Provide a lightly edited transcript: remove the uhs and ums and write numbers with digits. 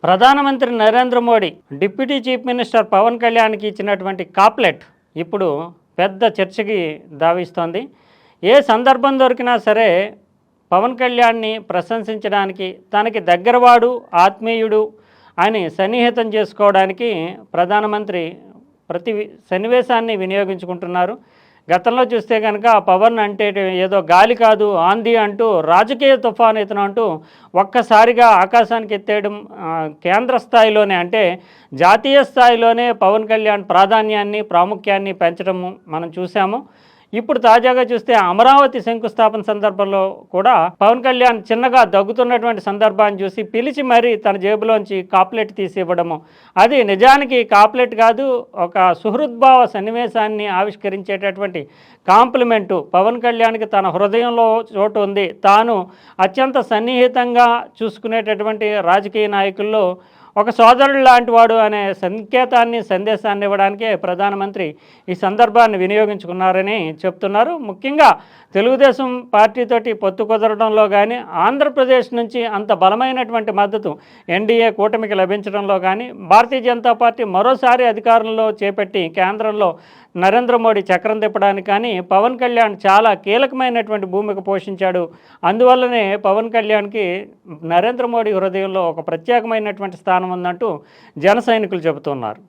ప్రధానమంత్రి Narendra Modi deputy chief minister Pavan కళ్యాణ్కి ఇచ్చినటువంటి కాప్లెట్ ఇప్పుడు పెద్ద చర్చకి దావిస్తోంది. ఏ సందర్భం దొరికినా సరే పవన్ కళ్యాణ్ని ప్రశంసించడానికి, తనకి దగ్గరవాడు, ఆత్మీయుడు అని సన్నిహితం చేసుకోవడానికి ప్రధానమంత్రి ప్రతి సన్నివేశాన్ని వినియోగించుకుంటున్నారు. గతంలో చూస్తే కనుక పవన్ అంటే ఏదో గాలి కాదు ఆంది అంటూ రాజకీయ తుఫాను ఇతను అంటూ ఒక్కసారిగా ఆకాశానికి ఎత్తేయడం, కేంద్ర స్థాయిలోనే అంటే జాతీయ స్థాయిలోనే పవన్ కళ్యాణ్ ప్రాధాన్యాన్ని ప్రాముఖ్యాన్ని పెంచడం మనం చూసాము. ఇప్పుడు తాజాగా చూస్తే అమరావతి శంకుస్థాపన సందర్భంలో కూడా పవన్ కళ్యాణ్ చిన్నగా దగ్గుతున్నటువంటి సందర్భాన్ని చూసి పిలిచి మరీ తన జేబులోంచి కాప్లెట్ తీసి ఇవ్వడము, అది నిజానికి కాప్లెట్ కాదు, ఒక సుహృద్భావ సన్నివేశాన్ని ఆవిష్కరించేటటువంటి కాంప్లిమెంటు. పవన్ కళ్యాణ్కి తన హృదయంలో చోటు ఉంది, తాను అత్యంత సన్నిహితంగా చూసుకునేటటువంటి రాజకీయ నాయకుల్లో ఒక సోదరుడు లాంటి వాడు అనే సంకేతాన్ని, సందేశాన్ని ఇవ్వడానికే ప్రధానమంత్రి ఈ సందర్భాన్ని వినియోగించుకున్నారని చెప్తున్నారు. ముఖ్యంగా తెలుగుదేశం పార్టీతోటి పొత్తు కుదరడంలో కానీ, ఆంధ్రప్రదేశ్ నుంచి అంత బలమైనటువంటి మద్దతు ఎన్డీఏ కూటమికి లభించడంలో కానీ, భారతీయ జనతా పార్టీ మరోసారి అధికారంలో చేపట్టి కేంద్రంలో నరేంద్ర మోడీ చక్రం తిప్పడానికి కానీ పవన్ కళ్యాణ్ చాలా కీలకమైనటువంటి భూమిక పోషించాడు. అందువల్లనే పవన్ కళ్యాణ్కి నరేంద్ర మోడీ హృదయంలో ఒక ప్రత్యేకమైనటువంటి స్థానం ఉందంటూ జన సైనికులు చెబుతున్నారు.